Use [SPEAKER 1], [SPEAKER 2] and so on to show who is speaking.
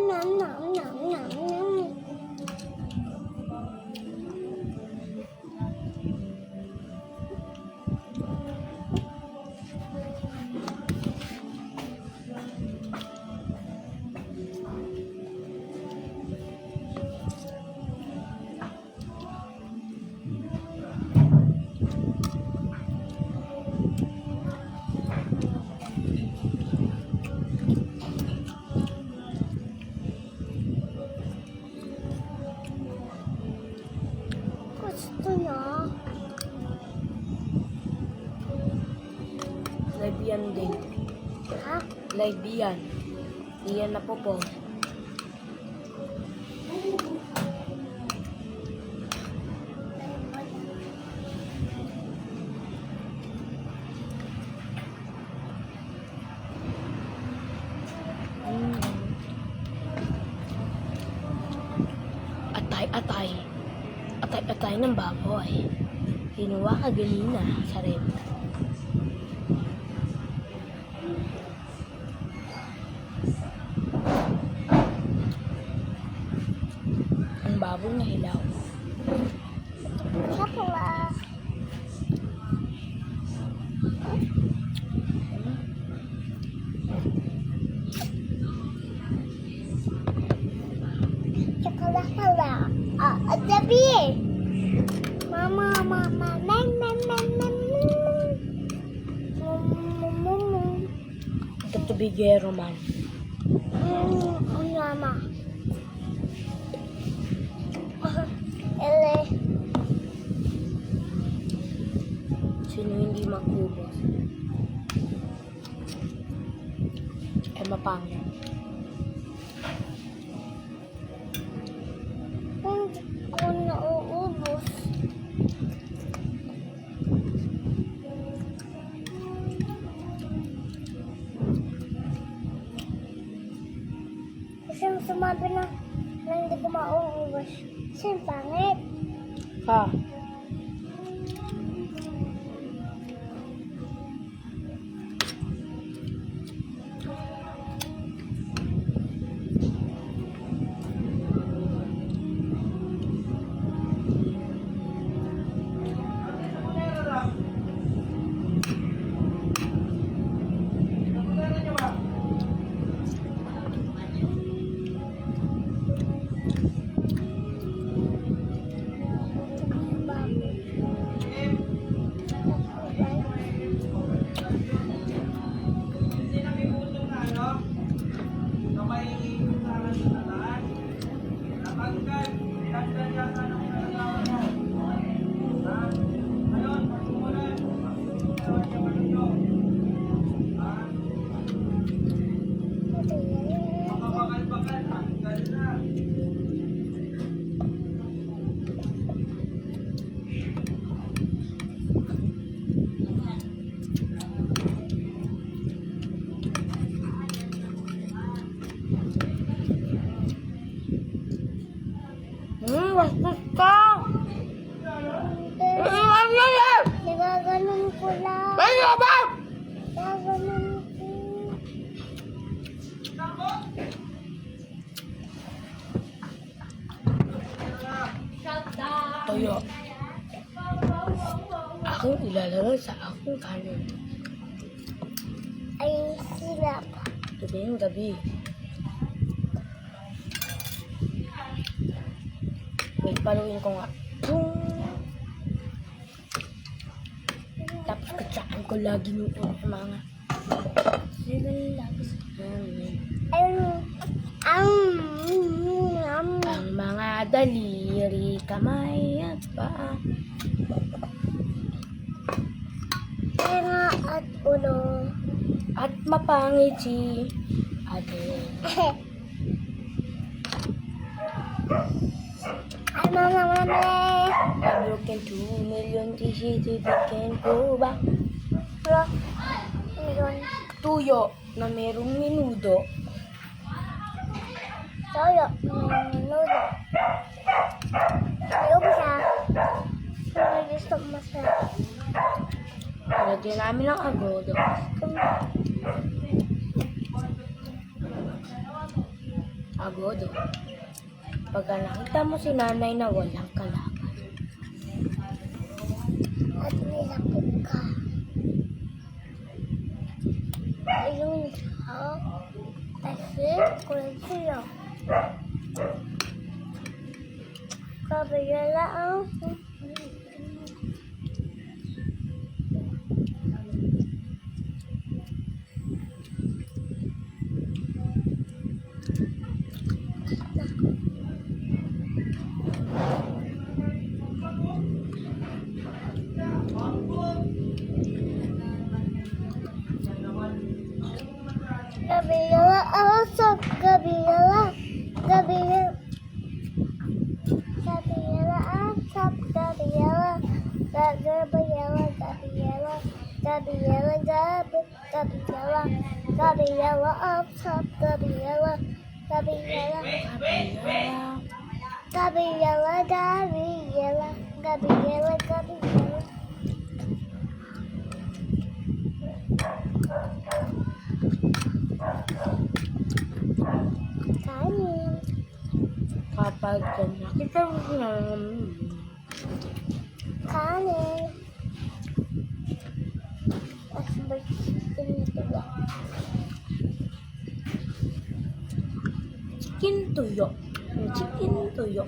[SPEAKER 1] nom, nom, nom, nom, nom. Gusto na.
[SPEAKER 2] Live yan din.
[SPEAKER 1] Ha?
[SPEAKER 2] Live yan. Iyan na po po. Atay. Atay ng baboy. Kinuha ka ganina sa red. Ang baboy na hilaw.
[SPEAKER 1] Siya pala. Chocolate pala. Dabi. Mama.
[SPEAKER 2] Ito tubigero man.
[SPEAKER 1] Mama. Ele.
[SPEAKER 2] Sino hindi makubos? Ay mapangit.
[SPEAKER 1] Hindi ko nauubos. Kasi sumabi na hindi ko mauubos. Kasi pangit.
[SPEAKER 2] Ha? Bastos ka!
[SPEAKER 1] Nagaganon ko lang.
[SPEAKER 2] Ano ba?
[SPEAKER 1] Nagaganon ko.
[SPEAKER 2] Toyo. Akong ilalagay sa akong kanin.
[SPEAKER 1] Ay, silap.
[SPEAKER 2] Gabi yung gabi. Wait, paluin ko nga. Tapos katsaan ko lagi ng mga sila lagi sa amin. Ang mga daliri, kamay at paa.
[SPEAKER 1] Tenga at ulo.
[SPEAKER 2] At mapangit si ate.
[SPEAKER 1] Ay, mama.
[SPEAKER 2] A broken 2 million tissues if it can go back.
[SPEAKER 1] Wala. Meron.
[SPEAKER 2] Tuyo na merong minudo.
[SPEAKER 1] Toyo. Nudo. Ayaw ba siya? Pero gusto mo siya.
[SPEAKER 2] Lagyan namin ng agodo. Agodo. Pagka nakita mo si nanay na walang kalaban.
[SPEAKER 1] At nilapit ka. Ayun ha. Kasi kuya. Kabila ang kabila ang sa kabila. Kabila ang sa kabila. Gabriela, up top, Gabriela,
[SPEAKER 2] Gabriela.
[SPEAKER 1] Kanin.
[SPEAKER 2] Kapag nakita mo si nanay,
[SPEAKER 1] Kanin. Asbay tinitiga.
[SPEAKER 2] chicken tuyo. Chicken tuyo.